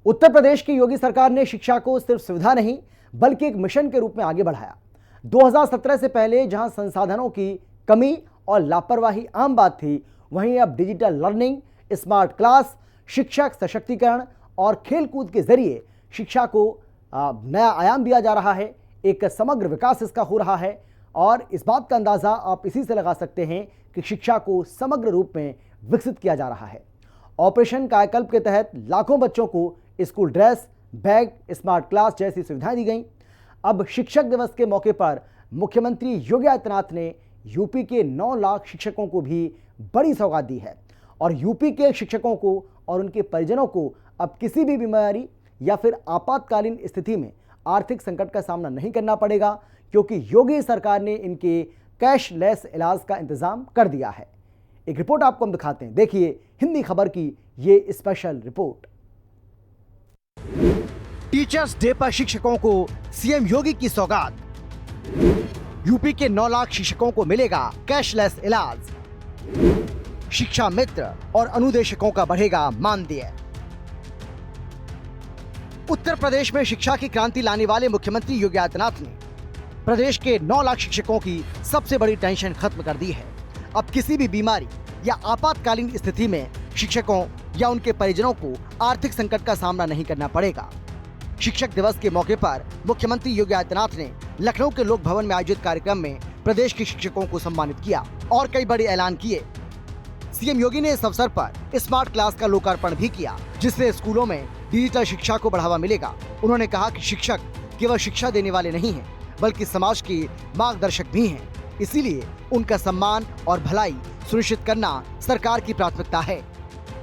उत्तर प्रदेश की योगी सरकार ने शिक्षा को सिर्फ सुविधा नहीं बल्कि एक मिशन के रूप में आगे बढ़ाया। 2017 से पहले जहां संसाधनों की कमी और लापरवाही आम बात थी, वहीं अब डिजिटल लर्निंग, स्मार्ट क्लास, शिक्षक सशक्तिकरण और खेलकूद के जरिए शिक्षा को नया आयाम दिया जा रहा है। एक समग्र विकास इसका हो रहा है और इस बात का अंदाजा आप इसी से लगा सकते हैं कि शिक्षा को समग्र रूप में विकसित किया जा रहा है। ऑपरेशन कायाकल्प के तहत लाखों बच्चों को school dress, bag, smart class जैसी सुविधाएं दी गई। अब शिक्षक दिवस के मौके पर मुख्यमंत्री योगी आदित्यनाथ ने यूपी के 9 लाख शिक्षकों को भी बड़ी सौगात दी है और यूपी के शिक्षकों को और उनके परिजनों को अब किसी भी बीमारी या फिर आपातकालीन स्थिति में आर्थिक संकट का सामना नहीं करना पड़ेगा, क्योंकि योगी सरकार ने इनके कैशलेस इलाज का इंतजाम कर दिया है। एक रिपोर्ट आपको हम दिखाते हैं, देखिए हिंदी खबर की ये स्पेशल रिपोर्ट। टीचर्स डे पर शिक्षकों को सीएम योगी की सौगात। यूपी के 9 लाख शिक्षकों को मिलेगा कैशलेस इलाज। शिक्षा मित्र और अनुदेशकों का बढ़ेगा मानदेय। उत्तर प्रदेश में शिक्षा की क्रांति लाने वाले मुख्यमंत्री योगी आदित्यनाथ ने प्रदेश के 9 लाख शिक्षकों की सबसे बड़ी टेंशन खत्म कर दी है। अब किसी भी बीमारी या आपातकालीन स्थिति में शिक्षकों या उनके परिजनों को आर्थिक संकट का सामना नहीं करना पड़ेगा। शिक्षक दिवस के मौके पर मुख्यमंत्री योगी आदित्यनाथ ने लखनऊ के लोक भवन में आयोजित कार्यक्रम में प्रदेश के शिक्षकों को सम्मानित किया और कई बड़े ऐलान किए। सीएम योगी ने इस अवसर पर स्मार्ट क्लास का लोकार्पण भी किया, जिससे स्कूलों में डिजिटल शिक्षा को बढ़ावा मिलेगा। उन्होंने कहा कि शिक्षक केवल शिक्षा देने वाले नहीं हैं, बल्कि समाज के मार्गदर्शक भी हैं। इसीलिए उनका सम्मान और भलाई सुनिश्चित करना सरकार की प्राथमिकता है।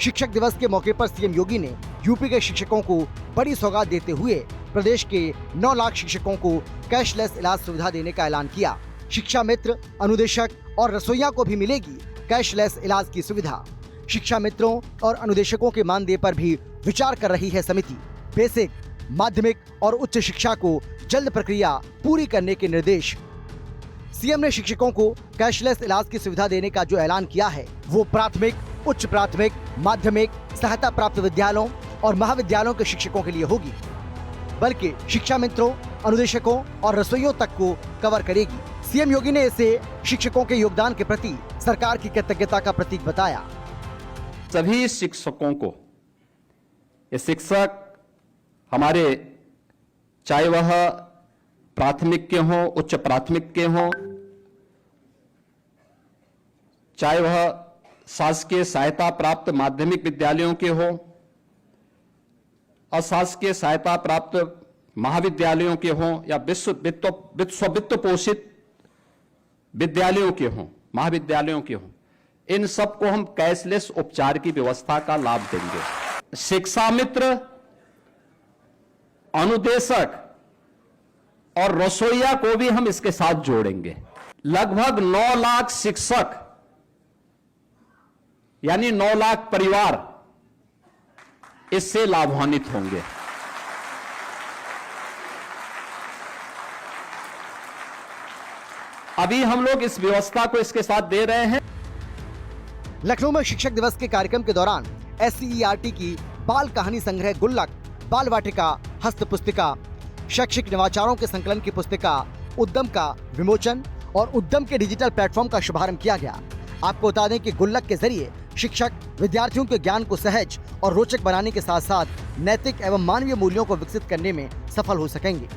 शिक्षक दिवस के मौके पर सीएम योगी ने यूपी के शिक्षकों को बड़ी सौगात देते हुए प्रदेश के 9 लाख शिक्षकों को कैशलेस इलाज सुविधा देने का ऐलान किया। शिक्षा मित्र, अनुदेशक और रसोइया को भी मिलेगी कैशलेस इलाज की सुविधा। शिक्षा मित्रों और अनुदेशकों के मानदेय पर भी विचार कर रही है समिति। बेसिक, माध्यमिक और उच्च शिक्षा को जल्द प्रक्रिया पूरी करने के निर्देश। सीएम ने शिक्षकों को कैशलेस इलाज की सुविधा देने का जो ऐलान किया है, वो प्राथमिक, उच्च प्राथमिक, माध्यमिक, सहायता प्राप्त विद्यालयों और महाविद्यालयों के शिक्षकों के लिए होगी, बल्कि शिक्षा मित्रों, अनुदेशकों और रसोइयों तक को कवर करेगी। सीएम योगी ने इसे शिक्षकों के योगदान के प्रति सरकार की कृतज्ञता का प्रतीक बताया। सभी शिक्षकों को, ये शिक्षक हमारे चाहे वह प्राथमिक के हों, उच्च प्राथमिक के हों, चाहे वह शासकीय सहायता प्राप्त माध्यमिक विद्यालयों के हों, अशासकीय सहायता प्राप्त महाविद्यालयों के हों या वित्त पोषित विद्यालयों के हों, महाविद्यालयों के हों, इन सबको हम कैशलेस उपचार की व्यवस्था का लाभ देंगे। शिक्षा मित्र, अनुदेशक और रसोइया को भी हम इसके साथ जोड़ेंगे। लगभग 9 लाख शिक्षक यानी 9 लाख परिवार इससे लाभान्वित होंगे। अभी हम लोग इस व्यवस्था को इसके साथ दे रहे हैं। लखनऊ में शिक्षक दिवस के कार्यक्रम के दौरान SCERT की बाल कहानी संग्रह गुल्लक, बाल वाटिका, हस्त पुस्तिका, शैक्षिक नवाचारों के संकलन की पुस्तिका उद्यम का विमोचन और उद्यम के डिजिटल प्लेटफॉर्म का शुभारंभ किया गया। आपको बता दें कि गुल्लक के जरिए शिक्षक विद्यार्थियों के ज्ञान को सहज और रोचक बनाने के साथ साथ नैतिक एवं मानवीय मूल्यों को विकसित करने में सफल हो सकेंगे।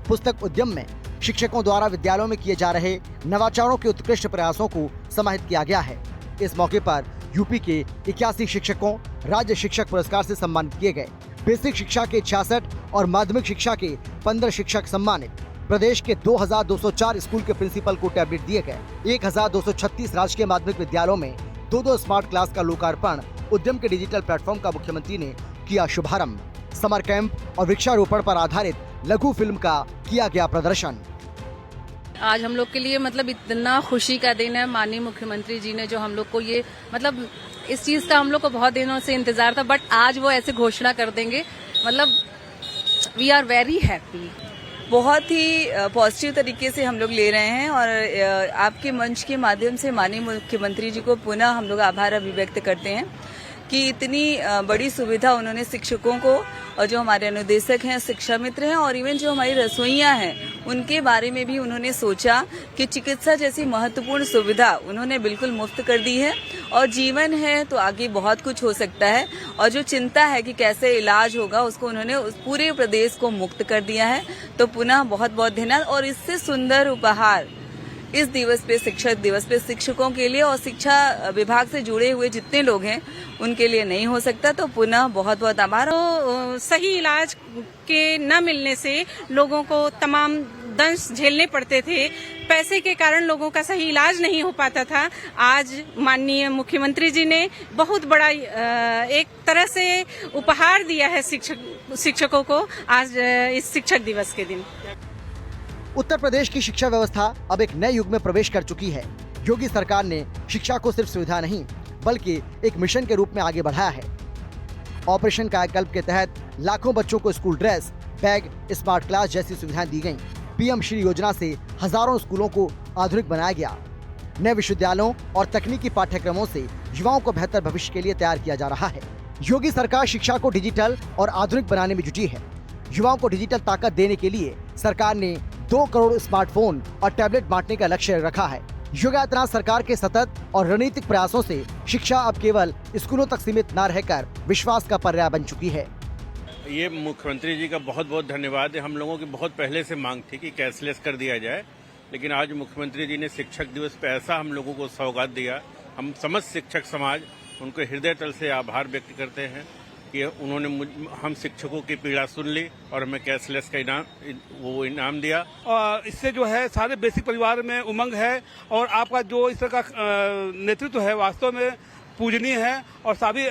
पुस्तक उद्यम में शिक्षकों द्वारा विद्यालयों में किए जा रहे नवाचारों के उत्कृष्ट प्रयासों को समाहित किया गया है। इस मौके पर यूपी के 81 शिक्षकों राज्य शिक्षक पुरस्कार से सम्मानित किए गए। बेसिक शिक्षा के 66 और माध्यमिक शिक्षा के 15 शिक्षक सम्मानित। प्रदेश के 2204 स्कूल के प्रिंसिपल को टैबलेट दिए गए। 1236 राजकीय माध्यमिक विद्यालयों में 2 स्मार्ट क्लास का लोकार्पण। उद्यम के डिजिटल प्लेटफॉर्म का मुख्यमंत्री ने किया शुभारंभ। समर कैंप और वृक्षारोपण पर आधारित लघु फिल्म का किया गया प्रदर्शन। आज हम लोग के लिए मतलब इतना खुशी का दिन है। माननीय मुख्यमंत्री जी ने जो हम लोग को ये मतलब इस चीज का हम लोग को बहुत दिनों से इंतजार था, बट आज वो ऐसे घोषणा कर देंगे, मतलब वी आर वेरी हैप्पी। बहुत ही पॉजिटिव तरीके से हम लोग ले रहे हैं और आपके मंच के माध्यम से माननीय मुख्यमंत्री जी को पुनः हम लोग आभार अभिव्यक्त करते हैं कि इतनी बड़ी सुविधा उन्होंने शिक्षकों को और जो हमारे अनुदेशक हैं, शिक्षा मित्र हैं और इवन जो हमारी रसोइयां हैं उनके बारे में भी उन्होंने सोचा कि चिकित्सा जैसी महत्वपूर्ण सुविधा उन्होंने बिल्कुल मुफ्त कर दी है। और जीवन है तो आगे बहुत कुछ हो सकता है और जो चिंता है कि कैसे इलाज होगा उसको उन्होंने उस पूरे प्रदेश को मुक्त कर दिया है। तो पुनः बहुत बहुत धन्यवाद। और इससे सुंदर उपहार इस दिवस पे, शिक्षक दिवस पे, शिक्षकों के लिए और शिक्षा विभाग से जुड़े हुए जितने लोग हैं उनके लिए नहीं हो सकता। तो पुनः बहुत बहुत आभार। तो सही इलाज के न मिलने से लोगों को तमाम दंश झेलने पड़ते थे, पैसे के कारण लोगों का सही इलाज नहीं हो पाता था। आज माननीय मुख्यमंत्री जी ने बहुत बड़ा एक तरह से उपहार दिया है शिक्षकों को आज इस शिक्षक दिवस के दिन। उत्तर प्रदेश की शिक्षा व्यवस्था अब एक नए युग में प्रवेश कर चुकी है। योगी सरकार ने शिक्षा को सिर्फ सुविधा नहीं बल्कि एक मिशन के रूप में आगे बढ़ाया है। ऑपरेशन कायाकल्प के तहत लाखों बच्चों को school dress, bag, smart class जैसी सुविधाएं दी गईं। पीएम श्री योजना से हजारों स्कूलों को आधुनिक बनाया गया। नए विश्वविद्यालयों और तकनीकी पाठ्यक्रमों से युवाओं को बेहतर भविष्य के लिए तैयार किया जा रहा है। योगी सरकार शिक्षा को डिजिटल और आधुनिक बनाने में जुटी है। युवाओं को डिजिटल ताकत देने के लिए सरकार ने 2 करोड़ स्मार्टफोन और टैबलेट बांटने का लक्ष्य रखा है। योगी आदित्यनाथ सरकार के सतत और रणनीतिक प्रयासों से शिक्षा अब केवल स्कूलों तक सीमित न रहकर विश्वास का पर्याय बन चुकी है। ये मुख्यमंत्री जी का बहुत बहुत धन्यवाद है। हम लोगों की बहुत पहले से मांग थी कि कैशलेस कर दिया जाए, लेकिन आज मुख्यमंत्री जी ने शिक्षक दिवस पे ऐसा हम लोगों को सौगात दिया। हम समस्त शिक्षक समाज उनको हृदय तल से आभार व्यक्त करते हैं कि उन्होंने हम शिक्षकों की पीड़ा सुन ली और हमें कैशलेस का इनाम दिया। और इससे जो है सारे बेसिक परिवार में उमंग है और आपका जो इस तरह का नेतृत्व है वास्तव में पूजनीय है। और सभी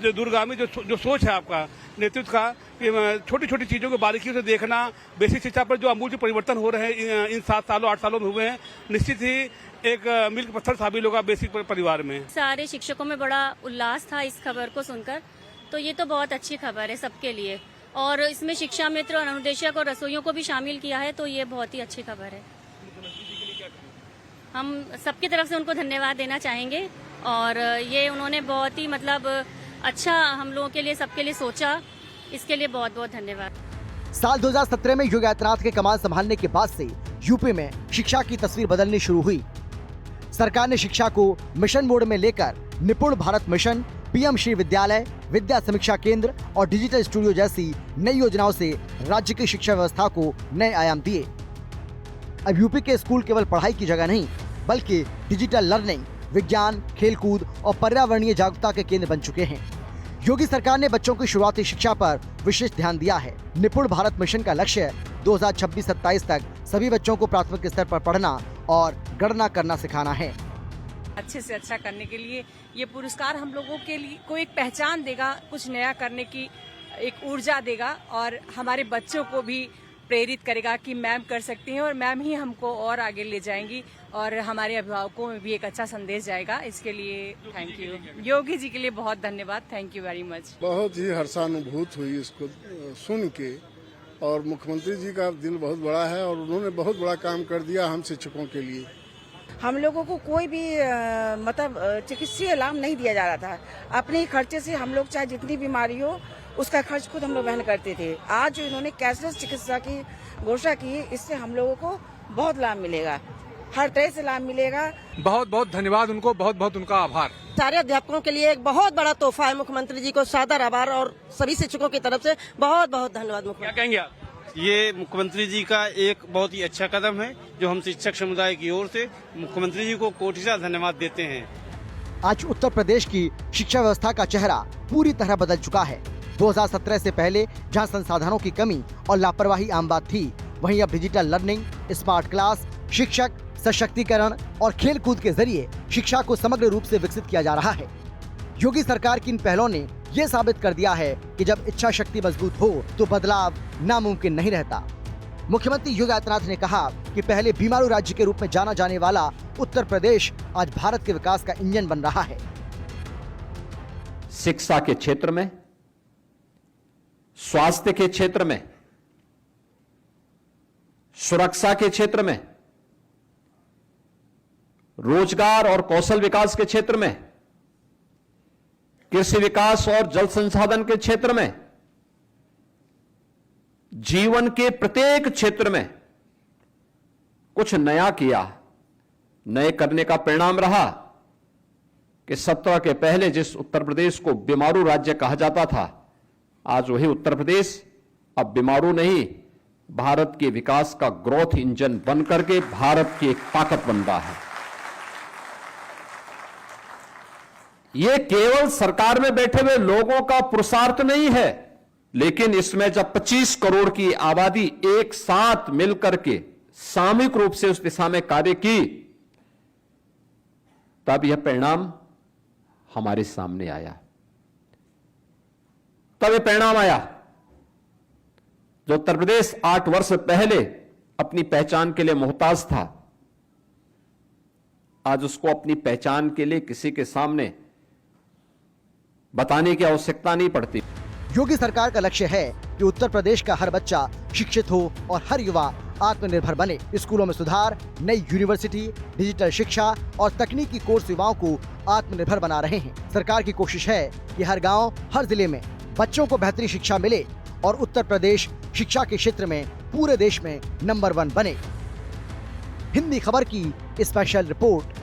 जो दूरगामी जो सोच है आपका नेतृत्व का कि छोटी छोटी चीज़ों को बारीकियों से देखना, बेसिक शिक्षा पर जो अमूल परिवर्तन हो रहे हैं इन 7 सालों 8 सालों में हुए हैं, निश्चित ही एक मील का पत्थर साबित होगा बेसिक परिवार में। सारे शिक्षकों में बड़ा उल्लास था इस खबर को सुनकर, तो ये तो बहुत अच्छी खबर है सबके लिए। और इसमें शिक्षा मित्र और अनुदेशक और रसोइयों को भी शामिल किया है, तो ये बहुत ही अच्छी खबर है। हम सबकी तरफ से उनको धन्यवाद देना चाहेंगे और ये उन्होंने बहुत ही अच्छा हम लोगों के लिए, सबके लिए सोचा, इसके लिए बहुत बहुत धन्यवाद। साल 2017 में योगी आदित्यनाथ के कमान संभालने के बाद से यूपी में शिक्षा की तस्वीर बदलनी शुरू हुई। सरकार ने शिक्षा को मिशन मोड में लेकर निपुण भारत मिशन, पीएम श्री विद्यालय, विद्या समीक्षा केंद्र और डिजिटल स्टूडियो जैसी नई योजनाओं से राज्य की शिक्षा व्यवस्था को नए आयाम दिए। अब यूपी के स्कूल केवल पढ़ाई की जगह नहीं बल्कि डिजिटल लर्निंग, विज्ञान, खेलकूद और पर्यावरणीय जागरूकता के केंद्र बन चुके हैं। योगी सरकार ने बच्चों की शुरुआती शिक्षा पर विशेष ध्यान दिया है। निपुण भारत मिशन का लक्ष्य 2026-27 तक सभी बच्चों को प्राथमिक स्तर पर पढ़ना और गणना करना सिखाना है। अच्छे से अच्छा करने के लिए ये पुरस्कार हम लोगों के लिए को एक पहचान देगा, कुछ नया करने की एक ऊर्जा देगा और हमारे बच्चों को भी प्रेरित करेगा कि मैम कर सकती हैं और मैम ही हमको और आगे ले जाएंगी और हमारे अभिभावकों में भी एक अच्छा संदेश जाएगा। इसके लिए थैंक यू। योगी जी के लिए बहुत धन्यवाद। Thank you very much. बहुत ही हर्षानुभूत हुई इसको सुन के और मुख्यमंत्री जी का दिल बहुत बड़ा है और उन्होंने बहुत बड़ा काम कर दिया हम शिक्षकों के लिए। हम लोगों को कोई भी चिकित्सीय लाभ नहीं दिया जा रहा था। अपने खर्चे से हम लोग चाहे जितनी बीमारी हो उसका खर्च खुद हम लोग वहन करते थे। आज जो इन्होंने कैशलेस चिकित्सा की घोषणा की, इससे हम लोगों को बहुत लाभ मिलेगा, हर तरह से लाभ मिलेगा। बहुत बहुत धन्यवाद उनको, बहुत बहुत उनका आभार। सारे अध्यापकों के लिए एक बहुत बड़ा तोहफा है। मुख्यमंत्री जी को सादर आभार और सभी शिक्षकों की तरफ से बहुत बहुत धन्यवाद। क्या कहेंगे आप? ये मुख्यमंत्री जी का एक बहुत ही अच्छा कदम है जो हम शिक्षक समुदाय की ओर से मुख्यमंत्री जी को कोटिसा धन्यवाद देते हैं। आज उत्तर प्रदेश की शिक्षा व्यवस्था का चेहरा पूरी तरह बदल चुका है। 2017 से पहले जहां संसाधनों की कमी और लापरवाही आम बात थी, वहीं अब डिजिटल लर्निंग, स्मार्ट क्लास, शिक्षक सशक्तिकरण और खेल कूद के जरिए शिक्षा को समग्र रूप से विकसित किया जा रहा है। योगी सरकार की इन पहलों ने ये साबित कर दिया है कि जब इच्छा शक्ति मजबूत हो तो बदलाव नामुमकिन नहीं रहता। मुख्यमंत्री योगी आदित्यनाथ ने कहा कि पहले बीमारू राज्य के रूप में जाना जाने वाला उत्तर प्रदेश आज भारत के विकास का इंजन बन रहा है। शिक्षा के क्षेत्र में, स्वास्थ्य के क्षेत्र में, सुरक्षा के क्षेत्र में, रोजगार और कौशल विकास के क्षेत्र में कृषि विकास और जल संसाधन के क्षेत्र में, जीवन के प्रत्येक क्षेत्र में कुछ नया किया। नए करने का परिणाम रहा कि 17 के पहले जिस उत्तर प्रदेश को बीमारू राज्य कहा जाता था, आज वही उत्तर प्रदेश अब बीमारू नहीं, भारत के विकास का ग्रोथ इंजन बनकर के भारत की एक ताकत बन रहा है। यह केवल सरकार में बैठे हुए लोगों का पुरुषार्थ नहीं है, लेकिन इसमें जब 25 करोड़ की आबादी एक साथ मिलकर के सामूहिक रूप से उस दिशा में कार्य की, तब यह परिणाम हमारे सामने आया। तब यह परिणाम आया जो उत्तर प्रदेश 8 वर्ष पहले अपनी पहचान के लिए मोहताज था, आज उसको अपनी पहचान के लिए किसी के सामने बताने की आवश्यकता नहीं पड़ती। योगी सरकार का लक्ष्य है कि उत्तर प्रदेश का हर बच्चा शिक्षित हो और हर युवा आत्मनिर्भर बने। स्कूलों में सुधार, नई यूनिवर्सिटी, डिजिटल शिक्षा और तकनीकी कोर्स युवाओं को आत्मनिर्भर बना रहे हैं। सरकार की कोशिश है कि हर गांव, हर जिले में बच्चों को बेहतरीन शिक्षा मिले और उत्तर प्रदेश शिक्षा के क्षेत्र में पूरे देश में नंबर 1 बने। हिंदी खबर की स्पेशल रिपोर्ट।